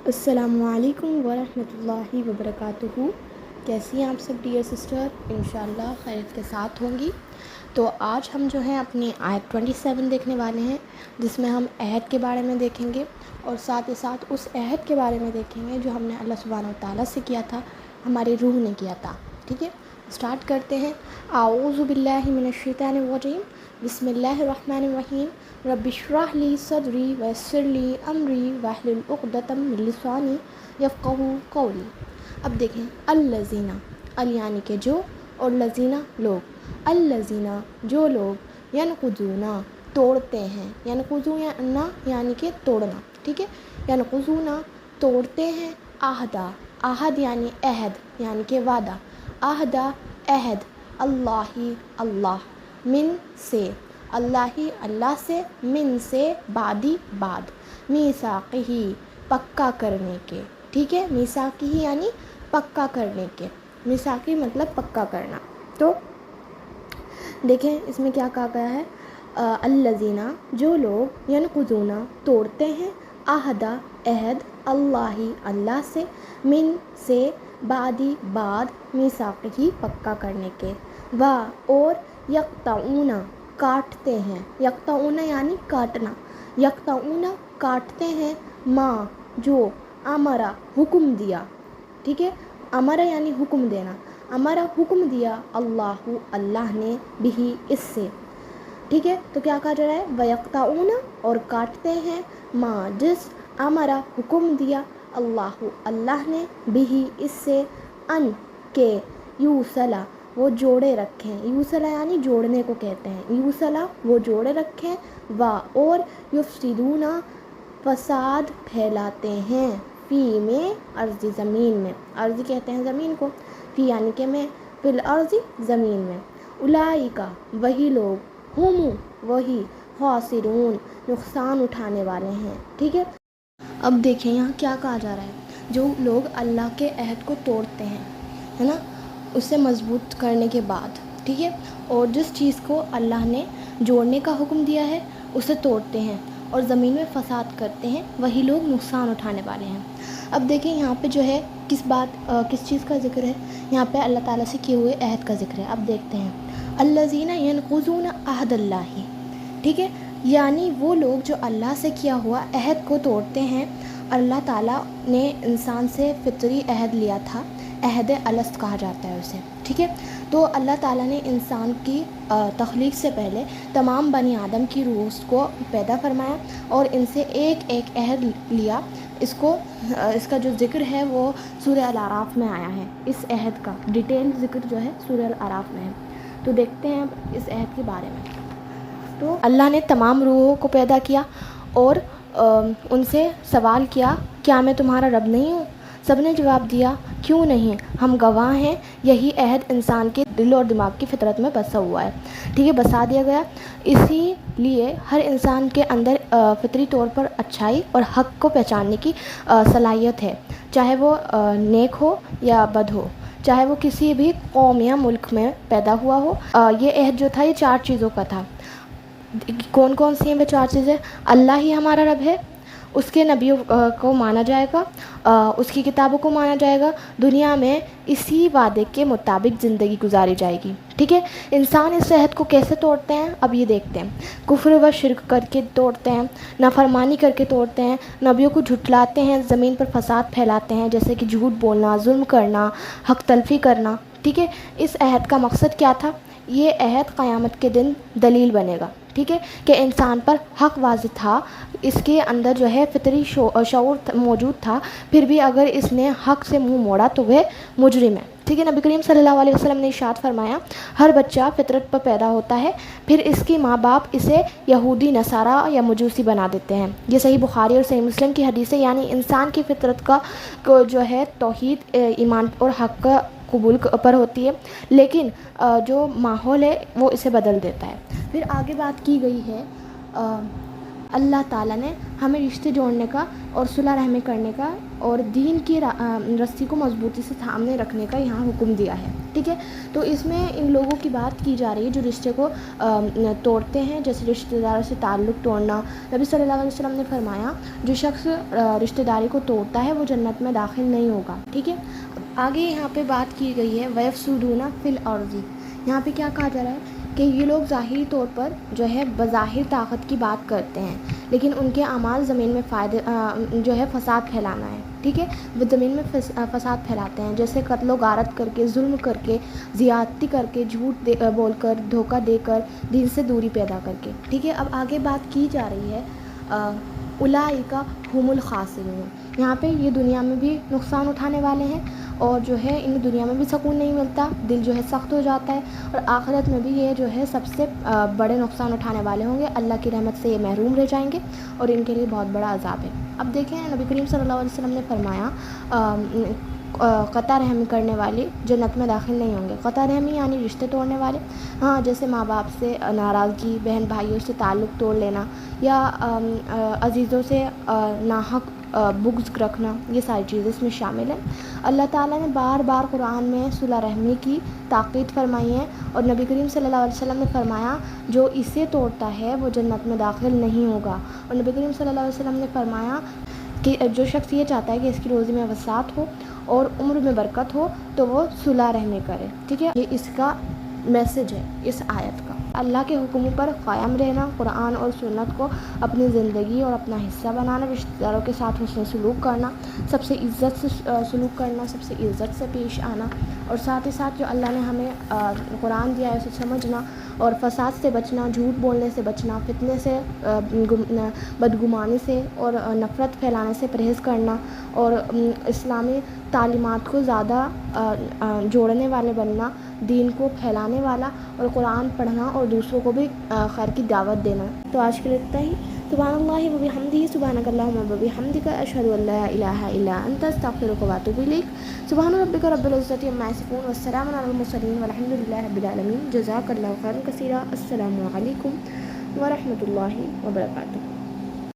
السلام علیکم ورحمۃ اللہ وبرکاتہ۔ کیسی ہیں آپ سب ڈیئر سسٹر؟ انشاءاللہ خیریت کے ساتھ ہوں گی۔ تو آج ہم جو ہیں اپنی آیت 27 دیکھنے والے ہیں، جس میں ہم عہد کے بارے میں دیکھیں گے اور ساتھ ہی ساتھ اس عہد کے بارے میں دیکھیں گے جو ہم نے اللہ سبحانہ و تعالیٰ سے کیا تھا، ہماری روح نے کیا تھا۔ ٹھیک ہے، اسٹارٹ کرتے ہیں۔ اعوذ باللہ من الشیطان الرجیم، بسم اللہ الرحمن الرحیم۔ رب اشرح لی صدری ویسر لی امری واحلل عقدۃ من لسانی یفقہوا قولی۔ اب دیکھیں، الذین، ال یعنی کہ جو، اور لذین لوگ، الذین جو لوگ، ینقضون توڑتے ہیں، ینقضون یعنی کہ توڑنا، ٹھیک ہے، ینقضون توڑتے ہیں، عہدہ، عہد یعنی عہد یعنی کہ وعدہ، عہدہ عہد، اللہ اللہ، من سے اللہ اللہ سے، من سے بعدی بعد، میثاقہ پکا کرنے کے، ٹھیک ہے، میثاقہ یعنی پکا کرنے کے، میثاقی مطلب پکا کرنا۔ تو دیکھیں اس میں کیا کہا گیا ہے، الذین جو لوگ، ینقضون توڑتے ہیں، عہدہ عہد، اللہ اللہ سے، من سے بعدی بعد، میثاقہ پکا کرنے کے، اور یقطعون کاٹتے ہیں، یقطعون یعنی کاٹنا، یقطعون کاٹتے ہیں، ما جو، امرا حکم دیا، ٹھیک ہے، امرا یعنی حکم دینا، امرا حکم دیا، اللہ اللہ نے، بھی اس سے، ٹھیک ہے۔ تو کیا کہا جا رہا ہے، ویقطعون اور کاٹتے ہیں، ما جس، امرا حکم دیا، اللہ اللہ نے، بھی اس سے، ان کے، یوصلا وہ جوڑے رکھیں، یوصلا یعنی جوڑنے کو کہتے ہیں، یوصلا وہ جوڑے رکھیں، اور یفسدون فساد پھیلاتے ہیں، فی میں ارض زمین میں، ارض کہتے ہیں زمین کو، فی یعنی کہ میں، فی الارض زمین میں، اولئک وہی لوگ، ہم وہی، خاسرون نقصان اٹھانے والے ہیں، ٹھیک ہے۔ اب دیکھیں یہاں کیا کہا جا رہا ہے، جو لوگ اللہ کے عہد کو توڑتے ہیں، ہے نا، اسے مضبوط کرنے کے بعد، ٹھیک ہے، اور جس چیز کو اللہ نے جوڑنے کا حکم دیا ہے اسے توڑتے ہیں اور زمین میں فساد کرتے ہیں، وہی لوگ نقصان اٹھانے والے ہیں۔ اب دیکھیں یہاں پہ جو ہے کس چیز کا ذکر ہے، یہاں پہ اللہ تعالیٰ سے کیے ہوئے عہد کا ذکر ہے۔ اب دیکھتے ہیں، الذین ینقضون عہد اللہ، ٹھیک ہے، یعنی وہ لوگ جو اللہ سے کیا ہوا عہد کو توڑتے ہیں۔ اللہ تعالیٰ نے انسان سے فطری عہد لیا تھا، عہد الست کہا جاتا ہے اسے، ٹھیک ہے۔ تو اللہ تعالیٰ نے انسان کی تخلیق سے پہلے تمام بنی آدم کی روح کو پیدا فرمایا اور ان سے ایک ایک عہد لیا۔ اس کا جو ذکر ہے وہ سورہ الاعراف میں آیا ہے، اس عہد کا ڈیٹیل ذکر جو ہے سورہ الاعراف میں ہے۔ تو دیکھتے ہیں اب اس عہد کے بارے میں۔ تو اللہ نے تمام روحوں کو پیدا کیا اور ان سے سوال کیا، کیا میں تمہارا رب نہیں ہوں؟ سب نے جواب دیا، کیوں نہیں، ہم گواہ ہیں، یہی عہد انسان کے دل اور دماغ کی فطرت میں بسا ہوا ہے، ٹھیک ہے، بسا دیا گیا۔ اسی لیے ہر انسان کے اندر فطری طور پر اچھائی اور حق کو پہچاننے کی صلاحیت ہے، چاہے وہ نیک ہو یا بد ہو، چاہے وہ کسی بھی قوم یا ملک میں پیدا ہوا ہو۔ یہ عہد جو تھا یہ 4 چیزوں کا تھا۔ کون کون سی ہیں وہ 4 چیزیں؟ اللہ ہی ہمارا رب ہے، اس کے نبیوں کو مانا جائے گا، اس کی کتابوں کو مانا جائے گا، دنیا میں اسی وعدے کے مطابق زندگی گزاری جائے گی، ٹھیک ہے۔ انسان اس عہد کو کیسے توڑتے ہیں اب یہ دیکھتے ہیں۔ کفر و شرک کر کے توڑتے ہیں، نافرمانی کر کے توڑتے ہیں، نبیوں کو جھٹلاتے ہیں، زمین پر فساد پھیلاتے ہیں، جیسے کہ جھوٹ بولنا، ظلم کرنا، حق تلفی کرنا، ٹھیک ہے۔ اس عہد کا مقصد کیا تھا؟ یہ عہد قیامت کے دن دلیل بنے گا، ٹھیک ہے، کہ انسان پر حق واضح تھا، اس کے اندر جو ہے فطری شعور موجود تھا، پھر بھی اگر اس نے حق سے منہ موڑا تو وہ مجرم ہے، ٹھیک ہے۔ نبی کریم صلی اللہ علیہ وسلم نے ارشاد فرمایا، ہر بچہ فطرت پر پیدا ہوتا ہے، پھر اس کی ماں باپ اسے یہودی، نصارہ یا مجوسی بنا دیتے ہیں۔ یہ صحیح بخاری اور صحیح مسلم کی حدیث ہے، یعنی انسان کی فطرت کا جو ہے توحید، ایمان اور حق کا قبول پر ہوتی ہے، لیکن جو ماحول ہے وہ اسے بدل دیتا ہے۔ پھر آگے بات کی گئی ہے اللہ تعالیٰ نے ہمیں رشتے جوڑنے کا اور صلح رحمی کرنے کا اور دین کی رسی کو مضبوطی سے تھامنے رکھنے کا یہاں حکم دیا ہے، ٹھیک ہے۔ تو اس میں ان لوگوں کی بات کی جا رہی ہے جو رشتے کو توڑتے ہیں، جیسے رشتہ داروں سے تعلق توڑنا۔ نبی صلی اللہ علیہ وسلم نے فرمایا جو شخص رشتہ داری کو توڑتا ہے وہ جنت میں داخل نہیں ہوگا، ٹھیک ہے۔ آگے یہاں پہ بات کی گئی ہے وَيَفْسُدُونَ فِي الْأَرْضِ، یہاں پہ کیا کہا جا رہا ہے کہ یہ لوگ ظاہری طور پر جو ہے بظاہر طاقت کی بات کرتے ہیں، لیکن ان کے اعمال زمین میں جو ہے فساد پھیلانا ہے، ٹھیک ہے۔ وہ زمین میں فساد پھیلاتے ہیں، جیسے قتل و غارت کر کے، ظلم کر کے، زیادتی کر کے، جھوٹ بول کر، دھوکہ دے کر، دین سے دوری پیدا کر کے، ٹھیک ہے۔ اب آگے بات کی جا رہی ہے اولئک هم الخاسرون، یہاں پہ یہ دنیا میں بھی نقصان اٹھانے والے ہیں اور جو ہے انہیں دنیا میں بھی سکون نہیں ملتا، دل جو ہے سخت ہو جاتا ہے، اور آخرت میں بھی یہ جو ہے سب سے بڑے نقصان اٹھانے والے ہوں گے، اللہ کی رحمت سے یہ محروم رہ جائیں گے اور ان کے لیے بہت بڑا عذاب ہے۔ اب دیکھیں نبی کریم صلی اللہ علیہ وسلم نے فرمایا قطع رحمی کرنے والے جنت میں داخل نہیں ہوں گے۔ قطع رحمی یعنی رشتے توڑنے والے، ہاں، جیسے ماں باپ سے ناراضگی، بہن بھائیوں سے تعلق توڑ لینا، یا عزیزوں سے ناحق بغض رکھنا، یہ ساری چیزیں اس میں شامل ہیں۔ اللہ تعالیٰ نے بار بار قرآن میں صلح رحمی کی تاکید فرمائی ہے، اور نبی کریم صلی اللہ علیہ وسلم نے فرمایا جو اسے توڑتا ہے وہ جنت میں داخل نہیں ہوگا، اور نبی کریم صلی اللہ علیہ وسلم نے فرمایا کہ جو شخص یہ چاہتا ہے کہ اس کی روزی میں وسعت ہو اور عمر میں برکت ہو تو وہ صلح رحمی کرے، ٹھیک ہے۔ یہ اس کا میسج ہے اس آیت کا، اللہ کے حکم پر قائم رہنا، قرآن اور سنت کو اپنی زندگی اور اپنا حصہ بنانا، رشتہ داروں کے ساتھ حسن سلوک کرنا، سب سے عزت سے سلوک کرنا، سب سے عزت سے پیش آنا، اور ساتھ ہی ساتھ جو اللہ نے ہمیں قرآن دیا ہے اسے سمجھنا، اور فساد سے بچنا، جھوٹ بولنے سے بچنا، فتنے سے، بدگمانی سے اور نفرت پھیلانے سے پرہیز کرنا، اور اسلامی تعلیمات کو زیادہ جوڑنے والے بننا، دین کو پھیلانے والا، اور قرآن پڑھنا اور دوسروں کو بھی خیر کی دعوت دینا۔ تو آج کے لیے اتنا ہی۔ سبحان اللہ و بحمدہ، سبحانک اللہم و بحمدک، اشہد ان لا الہ الا انت، استغفرک و اتوب الیک۔ سبحان ربک رب العزۃ عما یصفون، والسلام علی المرسلین، والحمد للہ رب العالمین۔ جزاک اللہ خیرا کثیرا۔ السلام علیکم ورحمۃ اللہ وبرکاتہ۔